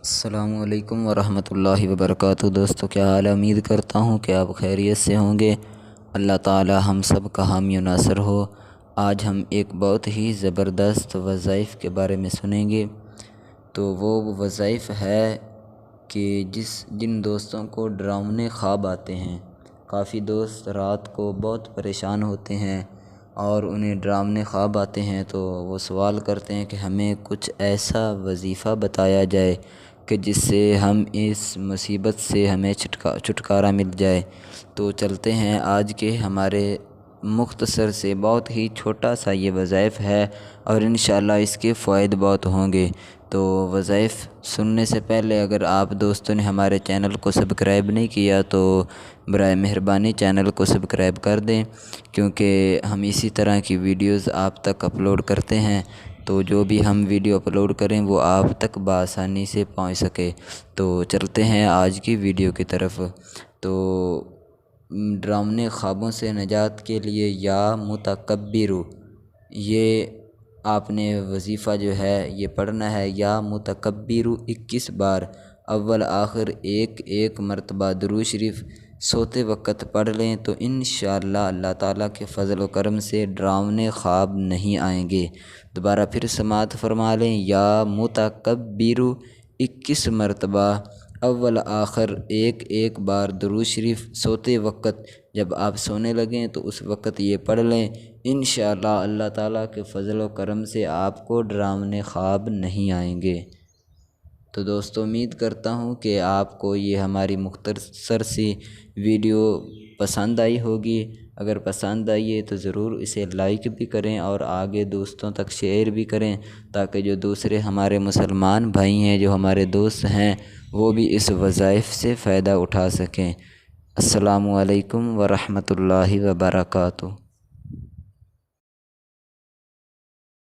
السلام علیکم ورحمۃ اللہ وبرکاتہ۔ دوستو کیا حال ہے؟ امید کرتا ہوں کہ آپ خیریت سے ہوں گے۔ اللہ تعالی ہم سب کا حامی و ناصر ہو۔ آج ہم ایک بہت ہی زبردست وظائف کے بارے میں سنیں گے۔ تو وہ وظائف ہے کہ جن دوستوں کو ڈراؤنے خواب آتے ہیں۔ کافی دوست رات کو بہت پریشان ہوتے ہیں اور انہیں ڈراؤنے خواب آتے ہیں، تو وہ سوال کرتے ہیں کہ ہمیں کچھ ایسا وظیفہ بتایا جائے کہ جس سے ہم اس مصیبت سے ہمیں چھٹکارا مل جائے۔ تو چلتے ہیں، آج کے ہمارے مختصر سے بہت ہی چھوٹا سا یہ وظائف ہے اور انشاءاللہ اس کے فوائد بہت ہوں گے۔ تو وظائف سننے سے پہلے اگر آپ دوستوں نے ہمارے چینل کو سبسکرائب نہیں کیا تو برائے مہربانی چینل کو سبسکرائب کر دیں، کیونکہ ہم اسی طرح کی ویڈیوز آپ تک اپلوڈ کرتے ہیں، تو جو بھی ہم ویڈیو اپلوڈ کریں وہ آپ تک بآسانی سے پہنچ سکے۔ تو چلتے ہیں آج کی ویڈیو کی طرف۔ تو ڈراؤنے خوابوں سے نجات کے لیے یا متکبر، یہ آپ نے وظیفہ جو ہے یہ پڑھنا ہے، یا متکبر 21 بار، اول آخر ایک مرتبہ درود شریف سوتے وقت پڑھ لیں تو انشاءاللہ اللہ تعالیٰ کے فضل و کرم سے ڈراؤنے خواب نہیں آئیں گے۔ دوبارہ پھر سماعت فرما لیں، یا متکبر 21 مرتبہ، اول آخر ایک بار درود شریف سوتے وقت، جب آپ سونے لگیں تو اس وقت یہ پڑھ لیں، انشاءاللہ اللہ تعالیٰ کے فضل و کرم سے آپ کو ڈراؤنے خواب نہیں آئیں گے۔ تو دوستو امید کرتا ہوں کہ آپ کو یہ ہماری مختصر سی ویڈیو پسند آئی ہوگی۔ اگر پسند آئی ہے تو ضرور اسے لائک بھی کریں اور آگے دوستوں تک شیئر بھی کریں، تاکہ جو دوسرے ہمارے مسلمان بھائی ہیں، جو ہمارے دوست ہیں، وہ بھی اس وظائف سے فائدہ اٹھا سکیں۔ السلام علیکم ورحمۃ اللہ وبرکاتہ۔